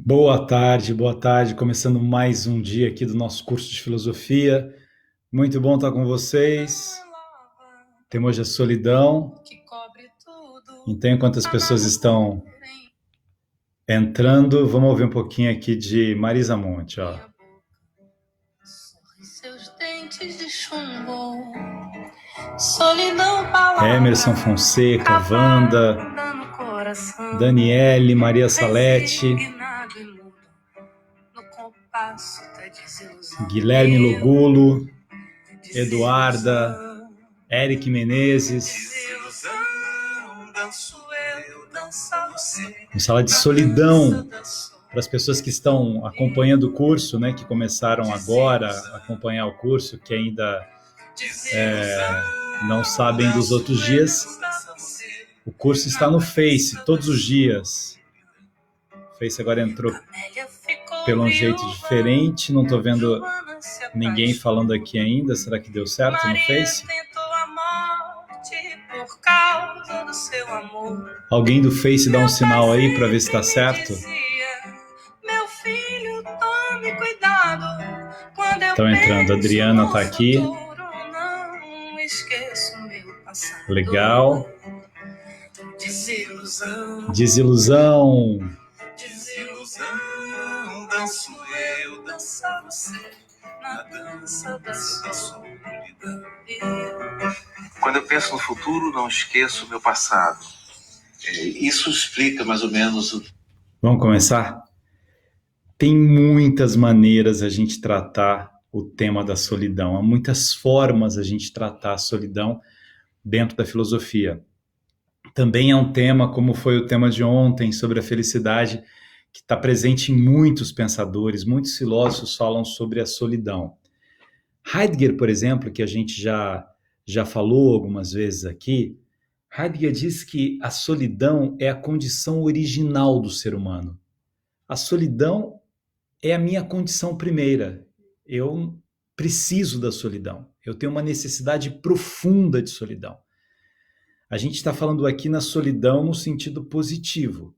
Boa tarde, começando mais um dia aqui do nosso curso de filosofia. Muito bom estar com vocês. Tema hoje a solidão. Então, enquanto as pessoas estão entrando, vamos ouvir um pouquinho aqui de Marisa Monte, ó. Emerson Fonseca, Wanda, Daniele, Maria Salete, Guilherme Logulo, Eduarda, Eric Menezes. Vamos falar de solidão para as pessoas que estão acompanhando o curso, né, que começaram agora a acompanhar o curso, que ainda não sabem dos outros dias. O curso está no Face todos os dias. O Face agora entrou pelo um jeito diferente, não estou vendo ninguém falando aqui ainda. Será que deu certo no Face? Alguém do Face dá um sinal aí para ver se está certo? Estão entrando, a Adriana está aqui. Legal. Desilusão. Danço eu, dança você, na dança da solidão. Quando eu penso no futuro, não esqueço o meu passado. Isso explica mais ou menos. Vamos começar? Tem muitas maneiras a gente tratar o tema da solidão. Há muitas formas a gente tratar a solidão dentro da filosofia. Também é um tema, como foi o tema de ontem, sobre a felicidade, que está presente em muitos pensadores, muitos filósofos falam sobre a solidão. Heidegger, por exemplo, que a gente já falou algumas vezes aqui, Heidegger diz que a solidão é a condição original do ser humano. A solidão é a minha condição primeira. Eu preciso da solidão. Eu tenho uma necessidade profunda de solidão. A gente está falando aqui na solidão no sentido positivo,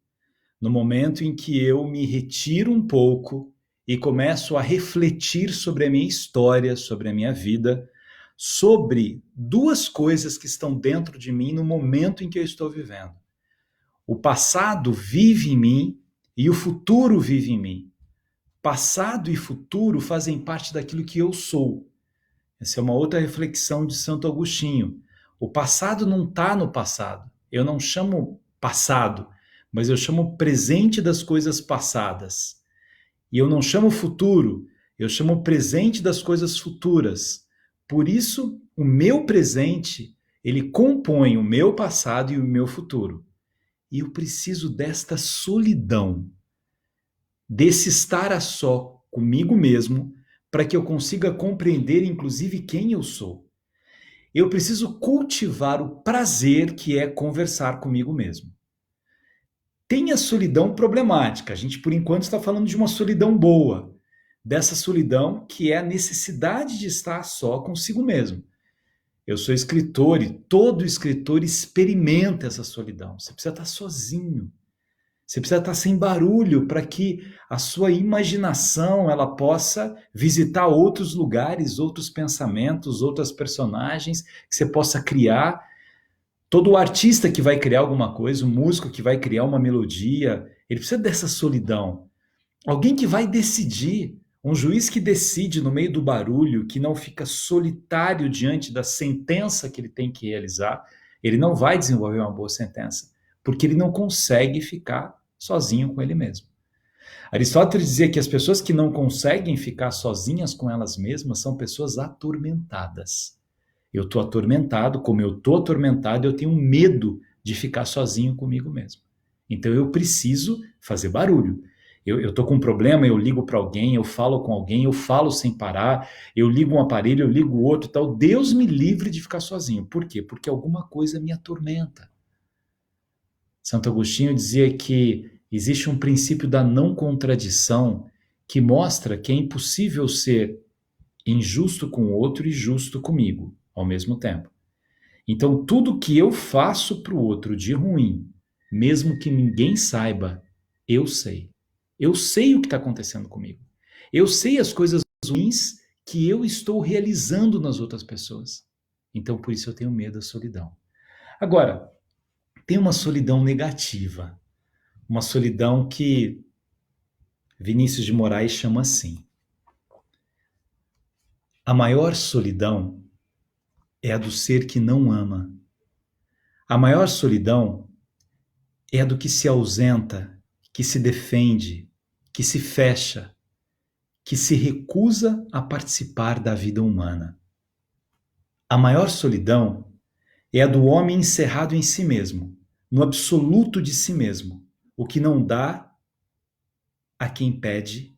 no momento em que eu me retiro um pouco e começo a refletir sobre a minha história, sobre a minha vida, sobre duas coisas que estão dentro de mim no momento em que eu estou vivendo. O passado vive em mim e o futuro vive em mim. Passado e futuro fazem parte daquilo que eu sou. Essa é uma outra reflexão de Santo Agostinho. O passado não está no passado. Eu não chamo passado, mas eu chamo presente das coisas passadas. E eu não chamo futuro, eu chamo presente das coisas futuras. Por isso, o meu presente, ele compõe o meu passado e o meu futuro. E eu preciso desta solidão, desse estar a só comigo mesmo, para que eu consiga compreender, inclusive, quem eu sou. Eu preciso cultivar o prazer que é conversar comigo mesmo. Tem a solidão problemática. A gente, por enquanto, está falando de uma solidão boa. Dessa solidão que é a necessidade de estar só consigo mesmo. Eu sou escritor e todo escritor experimenta essa solidão. Você precisa estar sozinho. Você precisa estar sem barulho para que a sua imaginação ela possa visitar outros lugares, outros pensamentos, outras personagens, que você possa criar. Todo artista que vai criar alguma coisa, o músico que vai criar uma melodia, ele precisa dessa solidão. Alguém que vai decidir, um juiz que decide no meio do barulho, que não fica solitário diante da sentença que ele tem que realizar, ele não vai desenvolver uma boa sentença, porque ele não consegue ficar sozinho com ele mesmo. Aristóteles dizia que as pessoas que não conseguem ficar sozinhas com elas mesmas são pessoas atormentadas. Eu estou atormentado, como eu estou atormentado, eu tenho medo de ficar sozinho comigo mesmo. Então eu preciso fazer barulho. Eu estou com um problema, eu ligo para alguém, eu falo com alguém, eu falo sem parar, eu ligo um aparelho, eu ligo outro e tal. Deus me livre de ficar sozinho. Por quê? Porque alguma coisa me atormenta. Santo Agostinho dizia que existe um princípio da não contradição que mostra que é impossível ser injusto com o outro e justo comigo ao mesmo tempo. Então, tudo que eu faço para o outro de ruim, mesmo que ninguém saiba, eu sei. Eu sei o que está acontecendo comigo. Eu sei as coisas ruins que eu estou realizando nas outras pessoas. Então, por isso eu tenho medo da solidão. Agora, tem uma solidão negativa. Uma solidão que Vinícius de Moraes chama assim. A maior solidão é a do ser que não ama. A maior solidão é a do que se ausenta, que se defende, que se fecha, que se recusa a participar da vida humana. A maior solidão é a do homem encerrado em si mesmo, no absoluto de si mesmo, o que não dá a quem pede,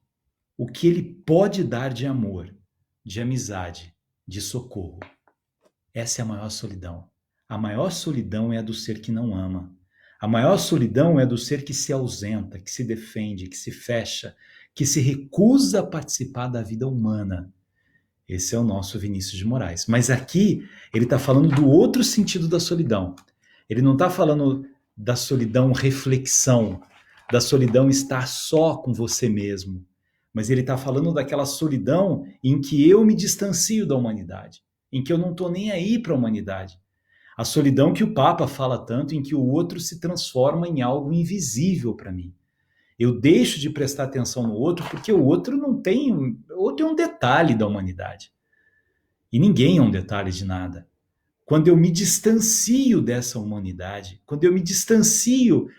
o que ele pode dar de amor, de amizade, de socorro. Essa é a maior solidão. A maior solidão é a do ser que não ama. A maior solidão é a do ser que se ausenta, que se defende, que se fecha, que se recusa a participar da vida humana. Esse é o nosso Vinícius de Moraes. Mas aqui ele está falando do outro sentido da solidão. Ele não está falando da solidão reflexão, da solidão estar só com você mesmo. Mas ele está falando daquela solidão em que eu me distancio da humanidade, em que eu não estou nem aí para a humanidade. A solidão que o Papa fala tanto, em que o outro se transforma em algo invisível para mim. Eu deixo de prestar atenção no outro porque o outro não tem. O outro é um detalhe da humanidade. E ninguém é um detalhe de nada. Quando eu me distancio dessa humanidade, quando eu me distancio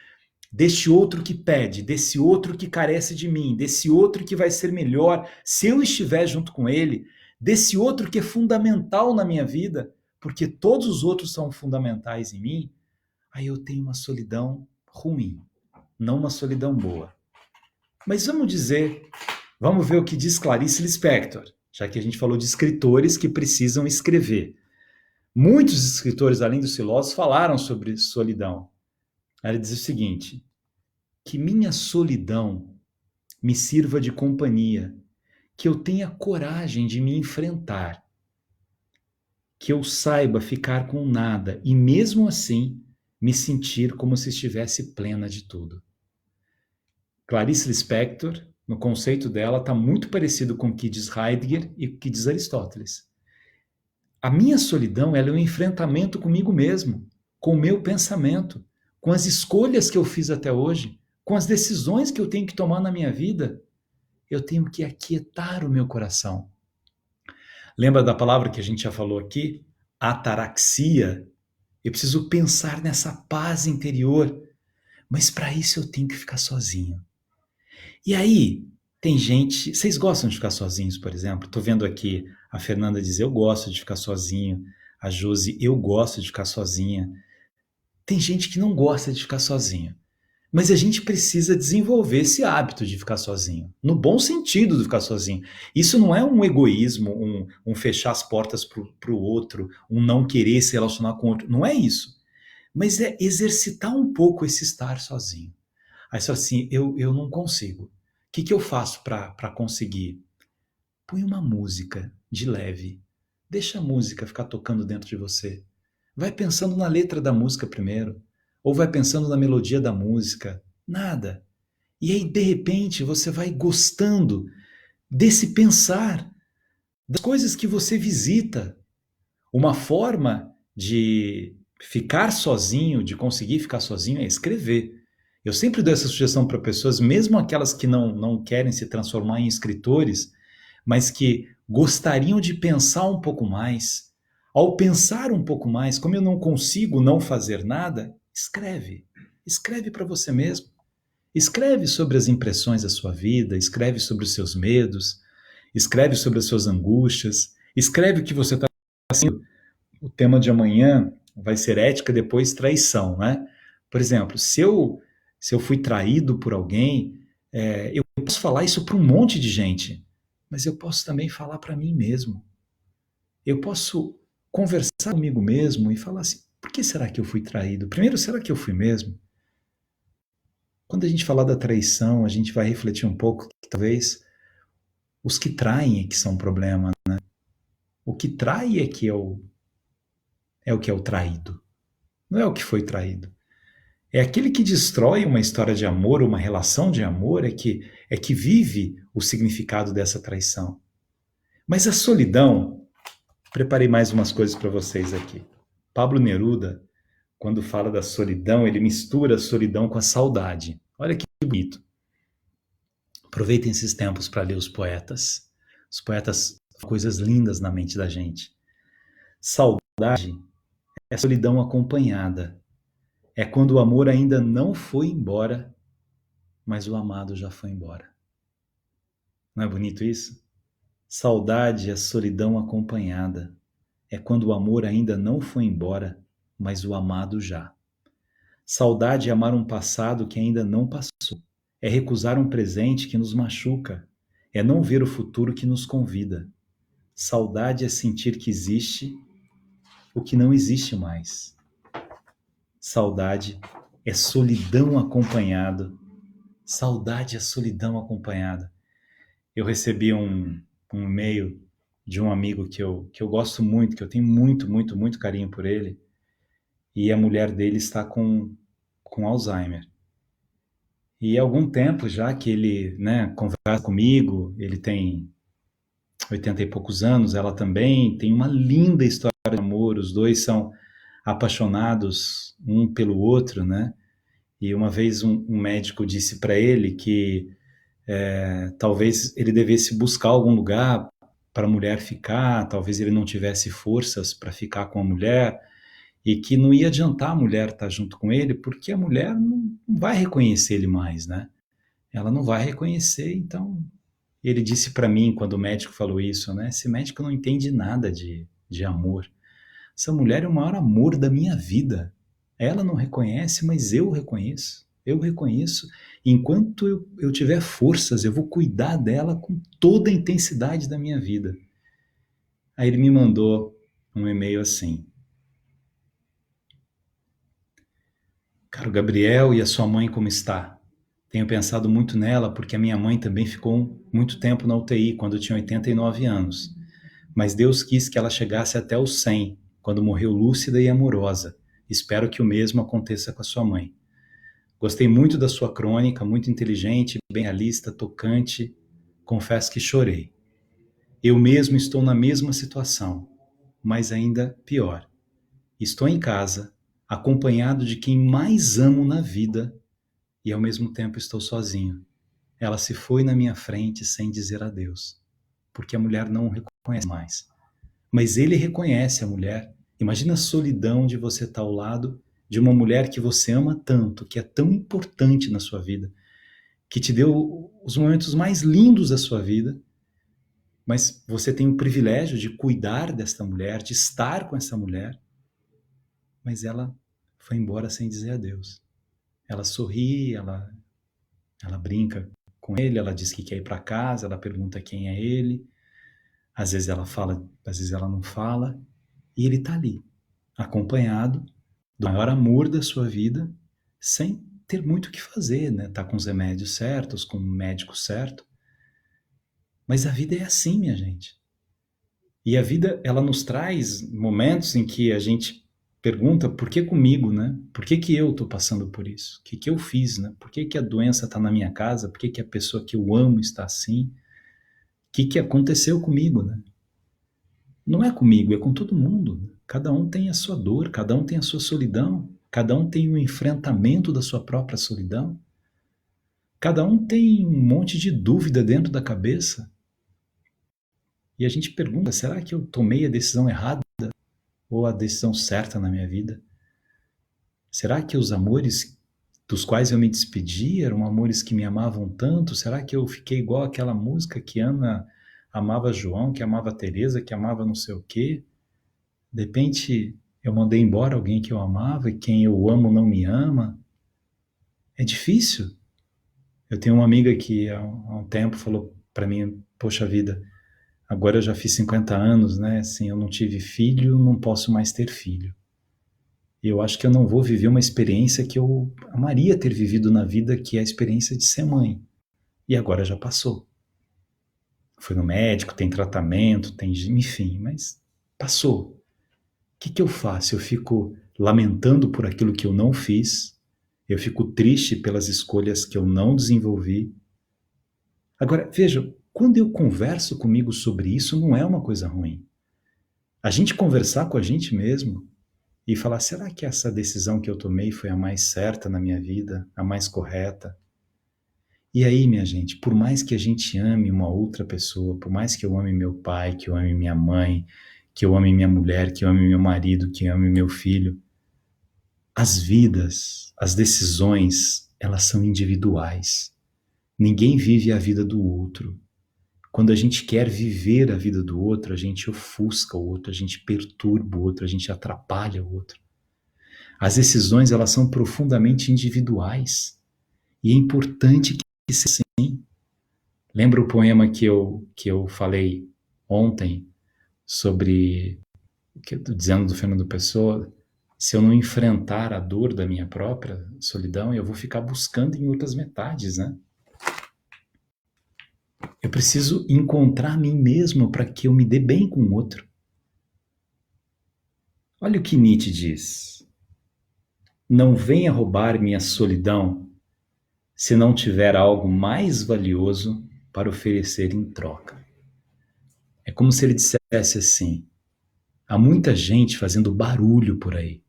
deste outro que pede, desse outro que carece de mim, desse outro que vai ser melhor se eu estiver junto com ele, desse outro que é fundamental na minha vida, porque todos os outros são fundamentais em mim, aí eu tenho uma solidão ruim, não uma solidão boa. Mas vamos ver o que diz Clarice Lispector, já que a gente falou de escritores que precisam escrever. Muitos escritores, além dos filósofos, falaram sobre solidão. Ela diz o seguinte: que minha solidão me sirva de companhia, que eu tenha coragem de me enfrentar, que eu saiba ficar com nada e mesmo assim me sentir como se estivesse plena de tudo. Clarice Lispector, no conceito dela, está muito parecido com o que diz Heidegger e o que diz Aristóteles. A minha solidão ela é um enfrentamento comigo mesmo, com o meu pensamento, com as escolhas que eu fiz até hoje, com as decisões que eu tenho que tomar na minha vida. Eu tenho que aquietar o meu coração. Lembra da palavra que a gente já falou aqui? Ataraxia. Eu preciso pensar nessa paz interior, mas para isso eu tenho que ficar sozinho. E aí, tem gente... Vocês gostam de ficar sozinhos, por exemplo? Estou vendo aqui a Fernanda dizer, eu gosto de ficar sozinho. A Josi, eu gosto de ficar sozinha. Tem gente que não gosta de ficar sozinho. Mas a gente precisa desenvolver esse hábito de ficar sozinho. No bom sentido de ficar sozinho. Isso não é um egoísmo, um fechar as portas para o outro, um não querer se relacionar com o outro. Não é isso. Mas é exercitar um pouco esse estar sozinho. Aí só assim, eu não consigo. O que eu faço para conseguir? Põe uma música de leve. Deixa a música ficar tocando dentro de você. Vai pensando na letra da música primeiro. Ou vai pensando na melodia da música. Nada. E aí, de repente, você vai gostando desse pensar, das coisas que você visita. Uma forma de ficar sozinho, de conseguir ficar sozinho, é escrever. Eu sempre dou essa sugestão para pessoas, mesmo aquelas que não querem se transformar em escritores, mas que gostariam de pensar um pouco mais. Ao pensar um pouco mais, como eu não consigo não fazer nada, escreve. Escreve para você mesmo. Escreve sobre as impressões da sua vida, escreve sobre os seus medos, escreve sobre as suas angústias, escreve o que você está fazendo. O tema de amanhã vai ser ética, depois traição, né? Por exemplo, se eu fui traído por alguém, eu posso falar isso para um monte de gente, mas eu posso também falar para mim mesmo. Eu posso conversar comigo mesmo e falar assim, por que será que eu fui traído? Primeiro, será que eu fui mesmo? Quando a gente falar da traição, a gente vai refletir um pouco que talvez os que traem é que são um problema, né? O que trai é o que é o traído. Não é o que foi traído. É aquele que destrói uma história de amor, uma relação de amor, é que vive o significado dessa traição. Mas a solidão, preparei mais umas coisas para vocês aqui. Pablo Neruda, quando fala da solidão, ele mistura a solidão com a saudade. Olha que bonito. Aproveitem esses tempos para ler os poetas. Os poetas são coisas lindas na mente da gente. Saudade é solidão acompanhada. É quando o amor ainda não foi embora, mas o amado já foi embora. Não é bonito isso? Saudade é solidão acompanhada. É quando o amor ainda não foi embora, mas o amado já. Saudade é amar um passado que ainda não passou. É recusar um presente que nos machuca. É não ver o futuro que nos convida. Saudade é sentir que existe o que não existe mais. Saudade é solidão acompanhada. Saudade é solidão acompanhada. Eu recebi um e-mail de um amigo que eu gosto muito, que eu tenho muito carinho por ele, e a mulher dele está com Alzheimer. E há algum tempo já que ele, né, conversa comigo, ele tem 80 e poucos anos, ela também, tem uma linda história de amor, os dois são apaixonados um pelo outro, né? E uma vez um médico disse para ele que talvez ele devesse buscar algum lugar para a mulher ficar, talvez ele não tivesse forças para ficar com a mulher, e que não ia adiantar a mulher estar junto com ele, porque a mulher não vai reconhecer ele mais, né? Ela não vai reconhecer, então ele disse para mim, quando o médico falou isso, né? Esse médico não entende nada de amor. Essa mulher é o maior amor da minha vida. Ela não reconhece, mas eu reconheço. Eu reconheço. Enquanto eu tiver forças, eu vou cuidar dela com toda a intensidade da minha vida. Aí ele me mandou um e-mail assim: Caro Gabriel, e a sua mãe como está? Tenho pensado muito nela porque a minha mãe também ficou muito tempo na UTI quando tinha 89 anos. Mas Deus quis que ela chegasse até os 100, quando morreu lúcida e amorosa. Espero que o mesmo aconteça com a sua mãe. Gostei muito da sua crônica, muito inteligente, bem realista, tocante. Confesso que chorei. Eu mesmo estou na mesma situação, mas ainda pior. Estou em casa, acompanhado de quem mais amo na vida e ao mesmo tempo estou sozinho. Ela se foi na minha frente sem dizer adeus, porque a mulher não o reconhece mais. Mas ele reconhece a mulher. Imagina a solidão de você estar ao lado de uma mulher que você ama tanto, que é tão importante na sua vida, que te deu os momentos mais lindos da sua vida, mas você tem o privilégio de cuidar desta mulher, de estar com essa mulher, mas ela foi embora sem dizer adeus. Ela sorri, ela brinca com ele, ela diz que quer ir para casa, ela pergunta quem é ele, às vezes ela fala, às vezes ela não fala, e ele está ali, acompanhado do maior amor da sua vida, sem ter muito o que fazer, né? Tá com os remédios certos, com o médico certo. Mas a vida é assim, minha gente. E a vida, ela nos traz momentos em que a gente pergunta, por que comigo, né? Por que eu tô passando por isso? O que eu fiz, né? Por que a doença tá na minha casa? Por que a pessoa que eu amo está assim? O que aconteceu comigo, né? Não é comigo, é com todo mundo. Cada um tem a sua dor, cada um tem a sua solidão, cada um tem o enfrentamento da sua própria solidão. Cada um tem um monte de dúvida dentro da cabeça. E a gente pergunta, será que eu tomei a decisão errada ou a decisão certa na minha vida? Será que os amores dos quais eu me despedi eram amores que me amavam tanto? Será que eu fiquei igual aquela música que Ana amava João, que amava Teresa, que amava não sei o quê? De repente, eu mandei embora alguém que eu amava e quem eu amo não me ama. É difícil. Eu tenho uma amiga que há um tempo falou para mim, poxa vida, agora eu já fiz 50 anos, né? Assim, eu não tive filho, não posso mais ter filho. E eu acho que eu não vou viver uma experiência que eu amaria ter vivido na vida, que é a experiência de ser mãe. E agora já passou. Fui no médico, tem tratamento, tem, enfim, mas passou. O que eu faço? Eu fico lamentando por aquilo que eu não fiz, Eu fico triste pelas escolhas que eu não desenvolvi. Agora, veja, quando eu converso comigo sobre isso, não é uma coisa ruim. A gente conversar com a gente mesmo e falar, será que essa decisão que eu tomei foi a mais certa na minha vida, a mais correta? E aí, minha gente, por mais que a gente ame uma outra pessoa, por mais que eu ame meu pai, que eu ame minha mãe, que eu ame minha mulher, que eu ame meu marido, que eu ame meu filho, as vidas, as decisões, elas são individuais. Ninguém vive a vida do outro. Quando a gente quer viver a vida do outro, a gente ofusca o outro, a gente perturba o outro, a gente atrapalha o outro. As decisões, elas são profundamente individuais. E é importante que seja assim. Lembra o poema que eu falei ontem sobre, que eu tô dizendo do Fernando Pessoa? Se eu não enfrentar a dor da minha própria solidão, eu vou ficar buscando em outras metades, né? Eu preciso encontrar mim mesmo para que eu me dê bem com o outro. Olha o que Nietzsche diz. Não venha roubar minha solidão se não tiver algo mais valioso para oferecer em troca. É como se ele dissesse assim, há muita gente fazendo barulho por aí.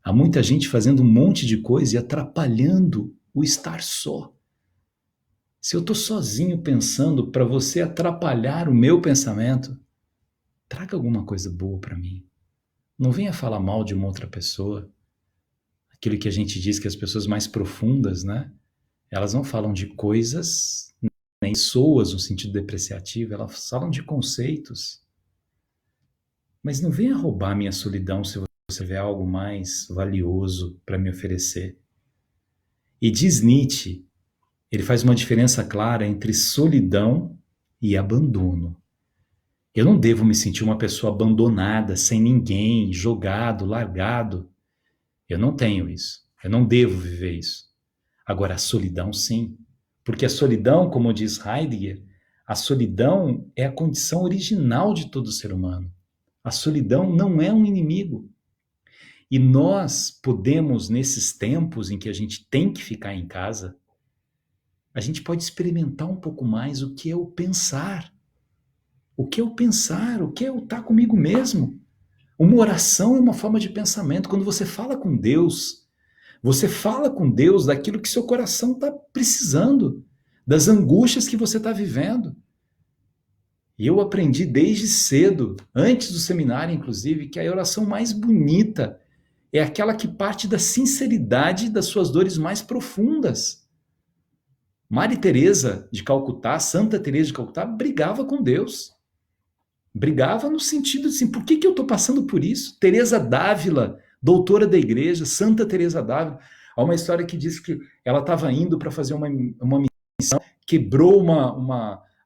Há muita gente fazendo um monte de coisa e atrapalhando o estar só. Se eu estou sozinho pensando para você atrapalhar o meu pensamento, traga alguma coisa boa para mim. Não venha falar mal de uma outra pessoa. Aquilo que a gente diz que as pessoas mais profundas, né? Elas não falam de coisas, nem pessoas no sentido depreciativo, elas falam de conceitos. Mas não venha roubar minha solidão se você tiver algo mais valioso para me oferecer. E diz Nietzsche, ele faz uma diferença clara entre solidão e abandono. Eu não devo me sentir uma pessoa abandonada, sem ninguém, jogado, largado. Eu não tenho isso. Eu não devo viver isso. Agora, a solidão, sim. Porque a solidão, como diz Heidegger, a solidão é a condição original de todo ser humano. A solidão não é um inimigo. E nós podemos, nesses tempos em que a gente tem que ficar em casa, a gente pode experimentar um pouco mais o que é o pensar. O que é o pensar? O que é o estar comigo mesmo? Uma oração é uma forma de pensamento. Quando você fala com Deus, você fala com Deus daquilo que seu coração está precisando, das angústias que você está vivendo. E eu aprendi desde cedo, antes do seminário, inclusive, que a oração mais bonita é aquela que parte da sinceridade das suas dores mais profundas. Maria Teresa de Calcutá, Santa Teresa de Calcutá, brigava com Deus. Brigava no sentido assim, por que eu estou passando por isso? Teresa d'Ávila, doutora da igreja, Santa Teresa d'Ávila, há uma história que diz que ela estava indo para fazer uma missão, quebrou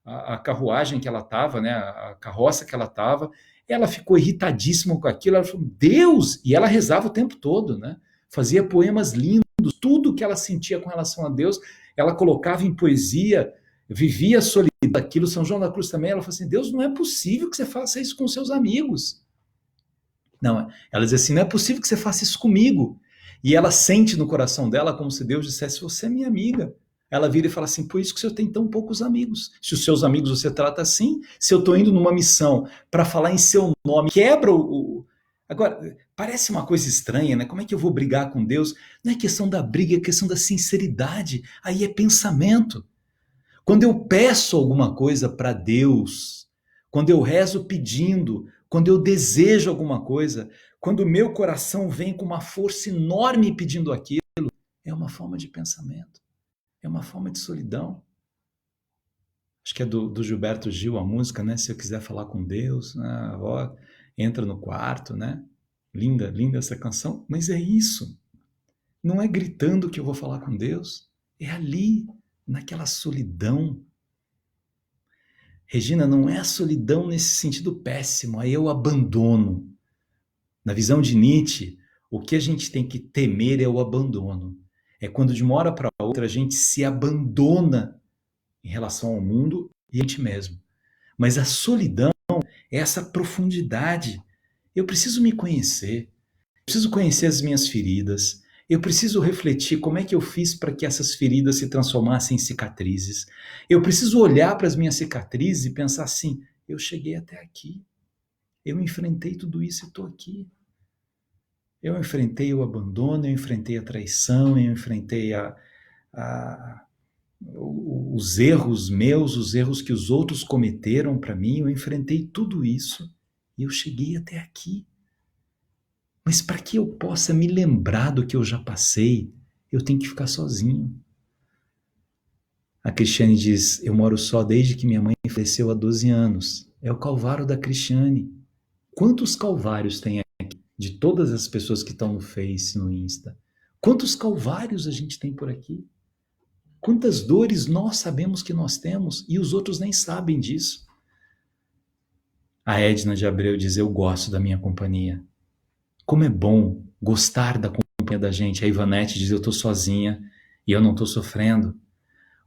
a carruagem que ela estava, né, a carroça que ela estava, ela ficou irritadíssima com aquilo, ela falou, Deus! E ela rezava o tempo todo, né? Fazia poemas lindos, tudo que ela sentia com relação a Deus, ela colocava em poesia, vivia a solidão daquilo. São João da Cruz também, ela falou assim, Deus, não é possível que você faça isso com seus amigos. Não, ela diz assim, não é possível que você faça isso comigo. E ela sente no coração dela como se Deus dissesse, você é minha amiga. Ela vira e fala assim, por isso que o senhor tem tão poucos amigos. Se os seus amigos você trata assim, se eu estou indo numa missão para falar em seu nome, quebra o... Agora, parece uma coisa estranha, né? Como é que eu vou brigar com Deus? Não é questão da briga, é questão da sinceridade. Aí é pensamento. Quando eu peço alguma coisa para Deus, quando eu rezo pedindo, quando eu desejo alguma coisa, quando o meu coração vem com uma força enorme pedindo aquilo, é uma forma de pensamento, é uma forma de solidão. Acho que é do Gilberto Gil a música, né? Se eu quiser falar com Deus, ó, entra no quarto, né? Linda, linda essa canção, mas é isso. Não é gritando que eu vou falar com Deus, é ali, naquela solidão. Regina, não é a solidão nesse sentido péssimo, aí eu abandono. Na visão de Nietzsche, o que a gente tem que temer é o abandono. É quando de uma hora para outra a gente se abandona em relação ao mundo e a gente mesmo. Mas a solidão é essa profundidade. Eu preciso me conhecer, eu preciso conhecer as minhas feridas, Eu preciso refletir como é que eu fiz para que essas feridas se transformassem em cicatrizes. Eu preciso olhar para as minhas cicatrizes e pensar assim: eu cheguei até aqui. Eu enfrentei tudo isso e estou aqui. Eu enfrentei o abandono, eu enfrentei a traição, eu enfrentei a, os erros meus, os erros que os outros cometeram para mim, eu enfrentei tudo isso e eu cheguei até aqui. Mas para que eu possa me lembrar do que eu já passei, eu tenho que ficar sozinho. A Cristiane diz: eu moro só desde que minha mãe faleceu há 12 anos. É o Calvário da Cristiane. Quantos calvários tem aqui? De todas as pessoas que estão no Face, no Insta. Quantos calvários a gente tem por aqui? Quantas dores nós sabemos que nós temos e os outros nem sabem disso? A Edna de Abreu diz: eu gosto da minha companhia. Como é bom gostar da companhia da gente. A Ivanete diz: eu estou sozinha e eu não estou sofrendo.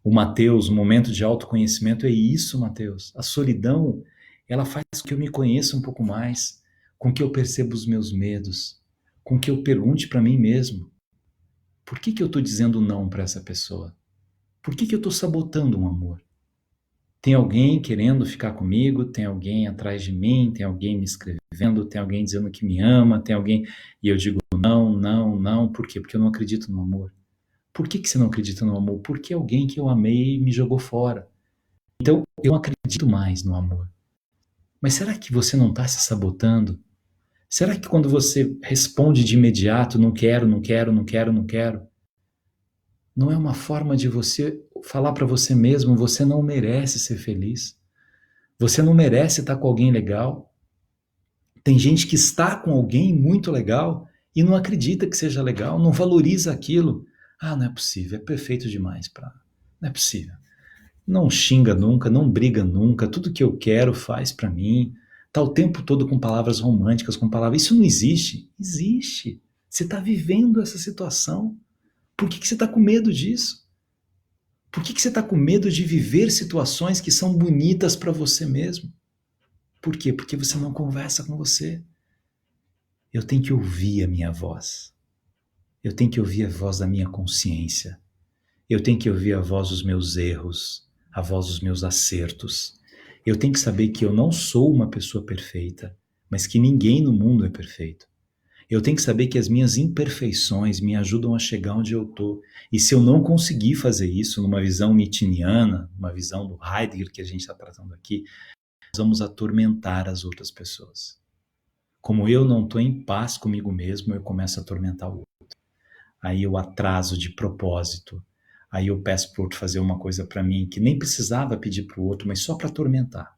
O Mateus, o momento de autoconhecimento é isso, Mateus. A solidão, ela faz com que eu me conheça um pouco mais, com que eu perceba os meus medos, com que eu pergunte para mim mesmo: por que eu estou dizendo não para essa pessoa? Por que eu estou sabotando um amor? Tem alguém querendo ficar comigo, tem alguém atrás de mim, tem alguém me escrevendo, tem alguém dizendo que me ama, tem alguém... E eu digo não, não, não. Por quê? Porque eu não acredito no amor. Por que você não acredita no amor? Porque alguém que eu amei me jogou fora. Então, eu não acredito mais no amor. Mas será que você não está se sabotando? Será que quando você responde de imediato, não quero, não quero, não quero, não quero, não é uma forma de você falar para você mesmo: você não merece ser feliz? Você não merece estar com alguém legal? Tem gente que está com alguém muito legal e não acredita que seja legal, não valoriza aquilo. Ah, não é possível, é perfeito demais para... Não é possível. Não xinga nunca, não briga nunca, tudo que eu quero faz para mim. Tá o tempo todo com palavras românticas, com palavras... Isso não existe. Existe. Você está vivendo essa situação. Por que você está com medo disso? Por que você está com medo de viver situações que são bonitas para você mesmo? Por quê? Porque você não conversa com você. Eu tenho que ouvir a minha voz. Eu tenho que ouvir a voz da minha consciência. Eu tenho que ouvir a voz dos meus erros, a voz dos meus acertos. Eu tenho que saber que eu não sou uma pessoa perfeita, mas que ninguém no mundo é perfeito. Eu tenho que saber que as minhas imperfeições me ajudam a chegar onde eu estou. E se eu não conseguir fazer isso numa visão nietzschiana, uma visão do Heidegger que a gente está tratando aqui, nós vamos atormentar as outras pessoas. Como eu não estou em paz comigo mesmo, eu começo a atormentar o outro. Aí eu atraso de propósito. Aí eu peço para o outro fazer uma coisa para mim que nem precisava pedir para o outro, mas só para atormentar.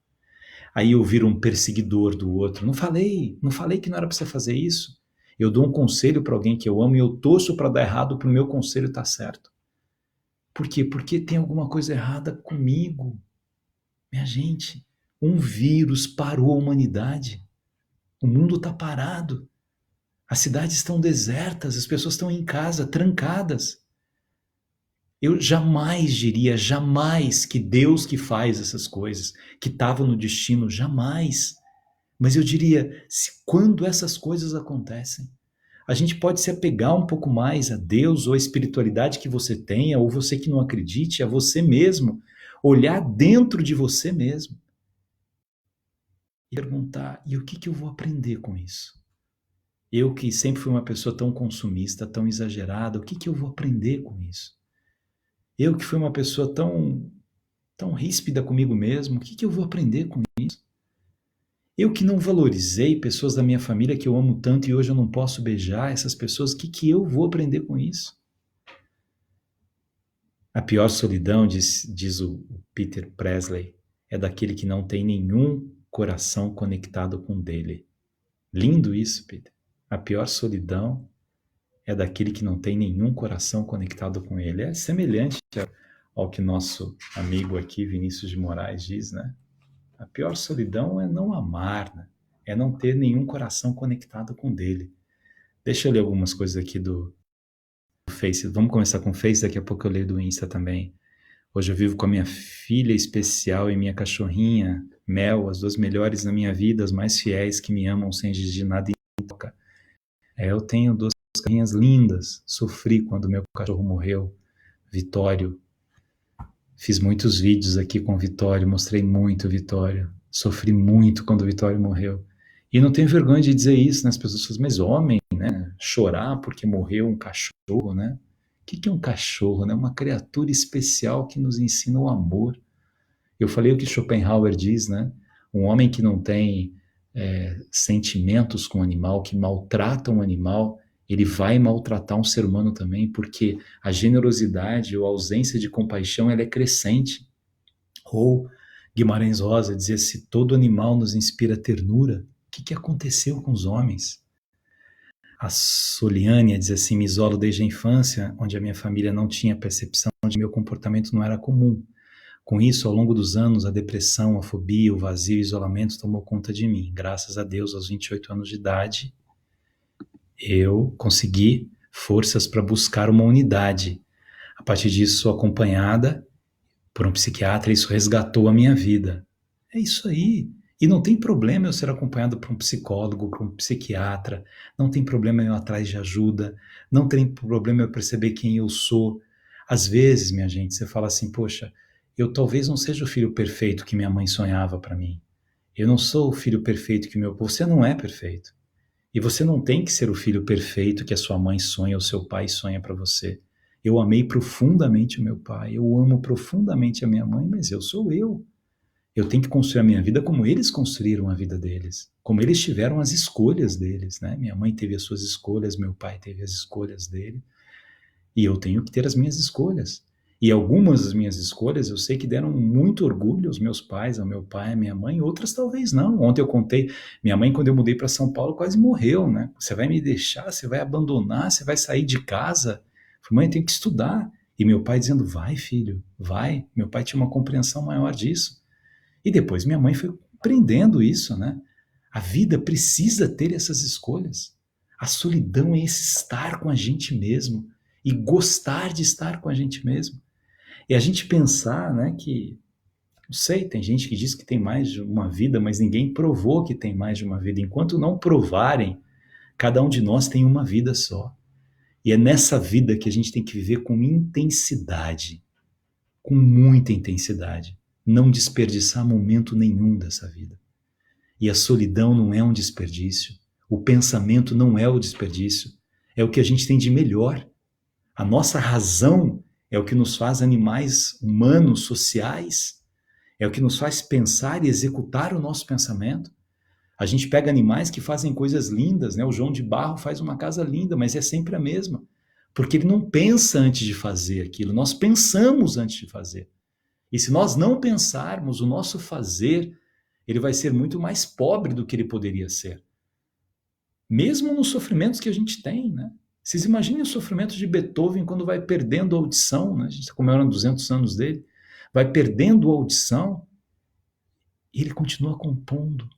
Aí eu viro um perseguidor do outro. Não falei que não era para você fazer isso. Eu dou um conselho para alguém que eu amo e eu torço para dar errado para o meu conselho estar certo. Por quê? Porque tem alguma coisa errada comigo. Minha gente, um vírus parou a humanidade. O mundo está parado. As cidades estão desertas, as pessoas estão em casa, trancadas. Eu jamais diria, jamais, que Deus que faz essas coisas, que estava no destino, jamais. Mas eu diria, quando essas coisas acontecem, a gente pode se apegar um pouco mais a Deus ou a espiritualidade que você tenha, ou você que não acredite, a você mesmo, olhar dentro de você mesmo e perguntar: e o que eu vou aprender com isso? Eu que sempre fui uma pessoa tão consumista, tão exagerada, o que eu vou aprender com isso? Eu que fui uma pessoa tão ríspida comigo mesmo, o que eu vou aprender com isso? Eu que não valorizei pessoas da minha família que eu amo tanto e hoje eu não posso beijar essas pessoas, o que eu vou aprender com isso? A pior solidão, diz o Peter Presley, é daquele que não tem nenhum coração conectado com o dele. Lindo isso, Peter. A pior solidão é daquele que não tem nenhum coração conectado com ele. É semelhante ao que nosso amigo aqui, Vinícius de Moraes, diz, né? A pior solidão é não amar, né? É não ter nenhum coração conectado com o dele. Deixa eu ler algumas coisas aqui do Face. Vamos começar com o Face, daqui a pouco eu leio do Insta também. Hoje eu vivo com a minha filha especial e minha cachorrinha, Mel, as duas melhores na minha vida, as mais fiéis que me amam sem exigir nada em troca. Eu tenho duas cachorrinhas lindas. Sofri quando meu cachorro morreu, Vitório. Fiz muitos vídeos aqui com o Vitório, mostrei muito o Vitório. Sofri muito quando o Vitório morreu. E não tenho vergonha de dizer isso, né? As pessoas falam, mas homem, né? Chorar porque morreu um cachorro, né? O que é um cachorro, né? Uma criatura especial que nos ensina o amor. Eu falei o que Schopenhauer diz, né? Um homem que não tem sentimentos com o animal, que maltrata um animal, ele vai maltratar um ser humano também, porque a generosidade ou a ausência de compaixão ela é crescente. Ou Guimarães Rosa dizia: se todo animal nos inspira ternura, o que aconteceu com os homens? A Soliânia diz assim: me isolo desde a infância, onde a minha família não tinha percepção de meu comportamento não era comum. Com isso, ao longo dos anos, a depressão, a fobia, o vazio e o isolamento tomou conta de mim. Graças a Deus, aos 28 anos de idade, eu consegui forças para buscar uma unidade. A partir disso, sou acompanhada por um psiquiatra, e isso resgatou a minha vida. É isso aí. E não tem problema eu ser acompanhado por um psicólogo, por um psiquiatra, não tem problema eu ir atrás de ajuda, não tem problema eu perceber quem eu sou. Às vezes, minha gente, você fala assim, poxa, eu talvez não seja o filho perfeito que minha mãe sonhava para mim. Eu não sou o filho perfeito que meu... Você não é perfeito. E você não tem que ser o filho perfeito que a sua mãe sonha ou seu pai sonha para você. Eu amei profundamente o meu pai, eu amo profundamente a minha mãe, mas eu sou eu. Eu tenho que construir a minha vida como eles construíram a vida deles, como eles tiveram as escolhas deles, né? Minha mãe teve as suas escolhas, meu pai teve as escolhas dele, e eu tenho que ter as minhas escolhas. E algumas das minhas escolhas eu sei que deram muito orgulho aos meus pais, ao meu pai, à minha mãe, outras talvez não. Ontem eu contei, minha mãe, quando eu mudei para São Paulo, quase morreu, né? Você vai me deixar, você vai abandonar, você vai sair de casa. Eu falei, mãe, eu tenho que estudar. E meu pai dizendo, vai, filho, vai. Meu pai tinha uma compreensão maior disso. E depois minha mãe foi compreendendo isso, né? A vida precisa ter essas escolhas. A solidão é esse estar com a gente mesmo e gostar de estar com a gente mesmo. E a gente pensar, né, que, não sei, tem gente que diz que tem mais de uma vida, mas ninguém provou que tem mais de uma vida. Enquanto não provarem, cada um de nós tem uma vida só. E é nessa vida que a gente tem que viver com intensidade, com muita intensidade. Não desperdiçar momento nenhum dessa vida. E a solidão não é um desperdício. O pensamento não é o desperdício. É o que a gente tem de melhor. A nossa razão é o que nos faz animais humanos, sociais. É o que nos faz pensar e executar o nosso pensamento. A gente pega animais que fazem coisas lindas, né? O João de Barro faz uma casa linda, mas é sempre a mesma. Porque ele não pensa antes de fazer aquilo, nós pensamos antes de fazer. E se nós não pensarmos, o nosso fazer, ele vai ser muito mais pobre do que ele poderia ser. Mesmo nos sofrimentos que a gente tem, né? Vocês imaginem o sofrimento de Beethoven quando vai perdendo a audição, né? A gente está comemorando 200 anos dele, vai perdendo a audição e ele continua compondo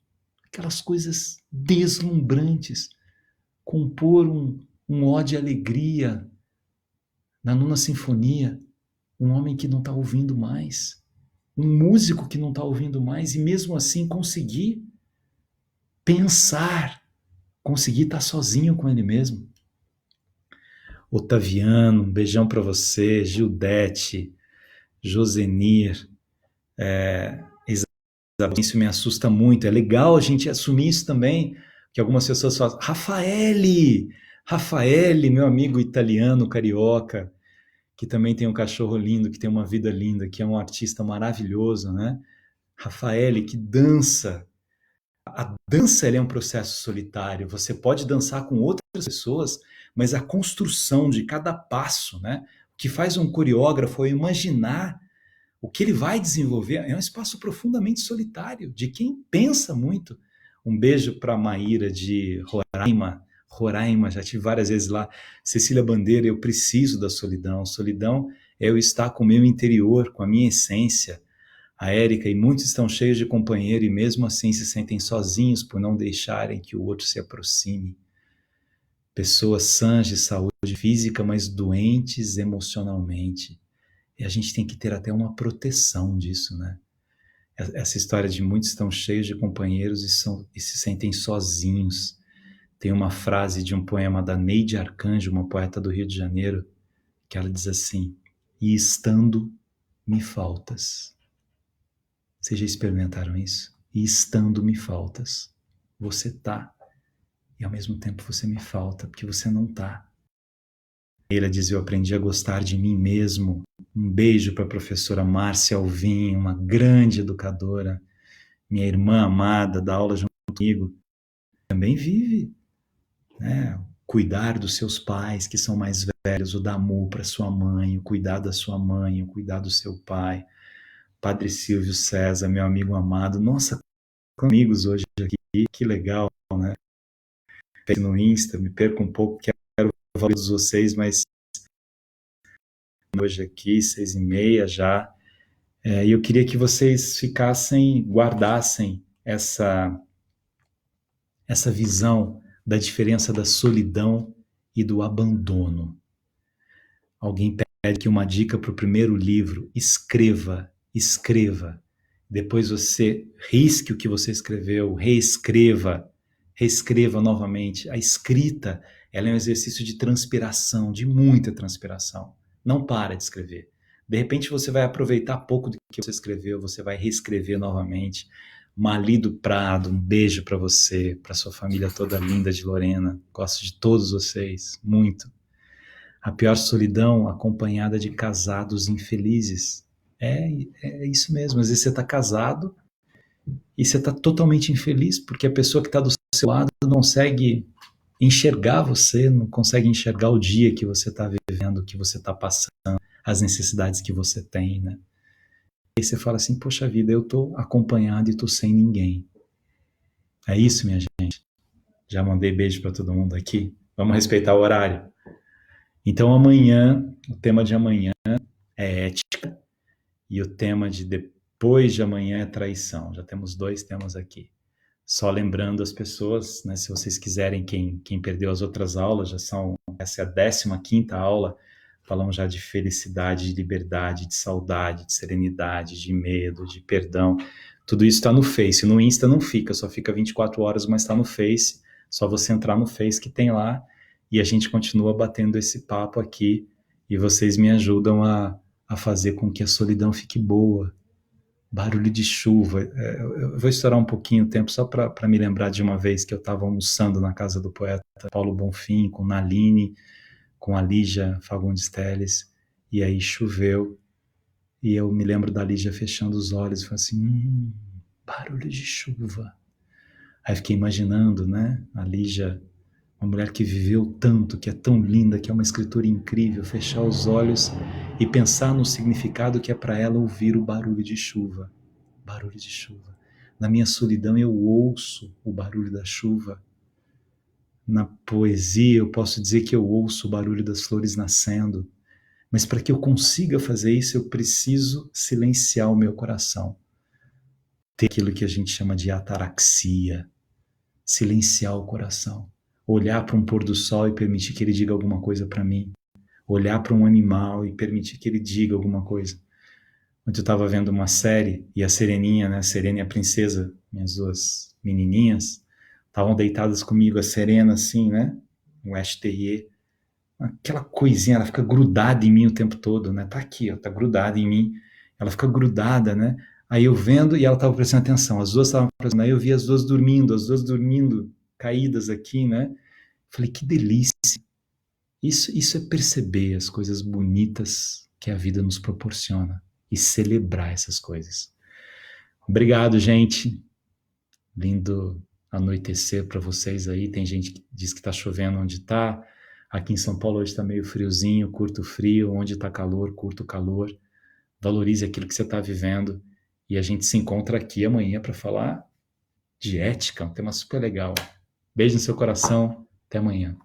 aquelas coisas deslumbrantes. Compor um ode à alegria na Nona Sinfonia, um homem que não está ouvindo mais, um músico que não está ouvindo mais, e mesmo assim conseguir pensar, conseguir estar sozinho com ele mesmo. Otaviano, um beijão para você, Gildete, Josenir, Isabel, isso me assusta muito. É legal a gente assumir isso também, que algumas pessoas falam, Rafaele, meu amigo italiano, carioca, que também tem um cachorro lindo, que tem uma vida linda, que é um artista maravilhoso, né? Rafaele, que dança. A dança é um processo solitário. Você pode dançar com outras pessoas, mas a construção de cada passo, né? O que faz um coreógrafo é imaginar o que ele vai desenvolver. É um espaço profundamente solitário, de quem pensa muito. Um beijo para a Maíra de Roraima. Roraima, já tive várias vezes lá. Cecília Bandeira, eu preciso da solidão. Solidão é eu estar com o meu interior, com a minha essência. A Érica, e muitos estão cheios de companheiro e mesmo assim se sentem sozinhos por não deixarem que o outro se aproxime. Pessoas sãs de saúde física, mas doentes emocionalmente. E a gente tem que ter até uma proteção disso, né? Essa história de muitos estão cheios de companheiros e se sentem sozinhos. Tem uma frase de um poema da Neide Arcanjo, uma poeta do Rio de Janeiro, que ela diz assim: e estando me faltas. Vocês já experimentaram isso? E estando me faltas. Você tá, e ao mesmo tempo você me falta, porque você não tá. Ela diz: eu aprendi a gostar de mim mesmo. Um beijo para a professora Márcia Alvim, uma grande educadora, minha irmã amada, dá aula junto comigo. Também vive, né? Cuidar dos seus pais, que são mais velhos, o dar amor para sua mãe, o cuidar da sua mãe, o cuidar do seu pai. Padre Silvio César, meu amigo amado. Nossa, amigos hoje aqui, que legal, né? No Insta, me perco um pouco, quero falar todos vocês, mas hoje aqui, 6h30 já. E eu queria que vocês guardassem essa visão da diferença da solidão e do abandono. Alguém pede aqui uma dica para o primeiro livro: escreva. Depois você risque o que você escreveu, reescreva novamente. A escrita, ela é um exercício de transpiração, de muita transpiração. Não para de escrever. De repente você vai aproveitar pouco do que você escreveu, você vai reescrever novamente. Mali do Prado, um beijo para você, para sua família toda linda de Lorena. Gosto de todos vocês, muito. A pior solidão acompanhada de casados infelizes. É isso mesmo. Às vezes você está casado e você está totalmente infeliz porque a pessoa que está do seu lado não consegue enxergar você, não consegue enxergar o dia que você está vivendo, o que você está passando, as necessidades que você tem, né? E aí você fala assim: poxa vida, eu estou acompanhado e estou sem ninguém. É isso, minha gente. Já mandei beijo para todo mundo aqui. Vamos respeitar o horário. Então amanhã, o tema de amanhã é ética e o tema de depois de amanhã é traição. Já temos 2 temas aqui. Só lembrando as pessoas, né, se vocês quiserem, quem perdeu as outras aulas, essa é a 15ª aula, falamos já de felicidade, de liberdade, de saudade, de serenidade, de medo, de perdão. Tudo isso está no Face. No Insta não fica, só fica 24 horas, mas está no Face. Só você entrar no Face que tem lá e a gente continua batendo esse papo aqui e vocês me ajudam a fazer com que a solidão fique boa. Barulho de chuva. Eu vou estourar um pouquinho o tempo só para me lembrar de uma vez que eu estava almoçando na casa do poeta Paulo Bonfim, com Naline, com a Lígia Fagundes Telles, e aí choveu, e eu me lembro da Lígia fechando os olhos e falei assim: barulho de chuva. Aí fiquei imaginando, né, a Lígia, uma mulher que viveu tanto, que é tão linda, que é uma escritora incrível, fechar os olhos e pensar no significado que é para ela ouvir o barulho de chuva. Barulho de chuva. Na minha solidão eu ouço o barulho da chuva. Na poesia eu posso dizer que eu ouço o barulho das flores nascendo. Mas para que eu consiga fazer isso, eu preciso silenciar o meu coração. Ter aquilo que a gente chama de ataraxia. Silenciar o coração. Olhar para um pôr do sol e permitir que ele diga alguma coisa para mim. Olhar para um animal e permitir que ele diga alguma coisa. Ontem eu estava vendo uma série e a Sereninha, né, a Serena e a Princesa, minhas 2 menininhas, estavam deitadas comigo, a Serena assim, né, o Ash Terrier, aquela coisinha, ela fica grudada em mim o tempo todo, né, tá aqui, ó, tá grudada em mim, ela fica grudada, né, aí eu vendo e ela estava prestando atenção, as 2 estavam prestando, aí eu vi as duas dormindo, caídas aqui, né, falei, que delícia, isso é perceber as coisas bonitas que a vida nos proporciona e celebrar essas coisas. Obrigado, gente. Lindo anoitecer para vocês aí. Tem gente que diz que está chovendo onde está. Aqui em São Paulo hoje está meio friozinho, curto o frio. Onde está calor, curto o calor. Valorize aquilo que você está vivendo. E a gente se encontra aqui amanhã para falar de ética, um tema super legal. Beijo no seu coração. Até amanhã.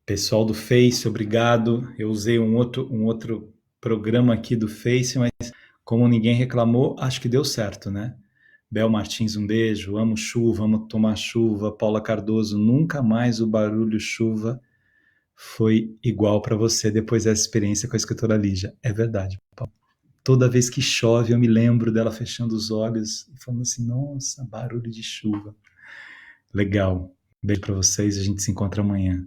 Pessoal do Face, obrigado. Eu usei um outro programa aqui do Face, mas como ninguém reclamou, acho que deu certo, né? Bel Martins, um beijo. Amo chuva, amo tomar chuva. Paula Cardoso, nunca mais o barulho chuva foi igual para você depois dessa experiência com a escritora Lígia. É verdade, Paulo. toda vez que chove eu me lembro dela fechando os olhos e falando assim, nossa, barulho de chuva. Legal. Beijo para vocês, a gente se encontra amanhã.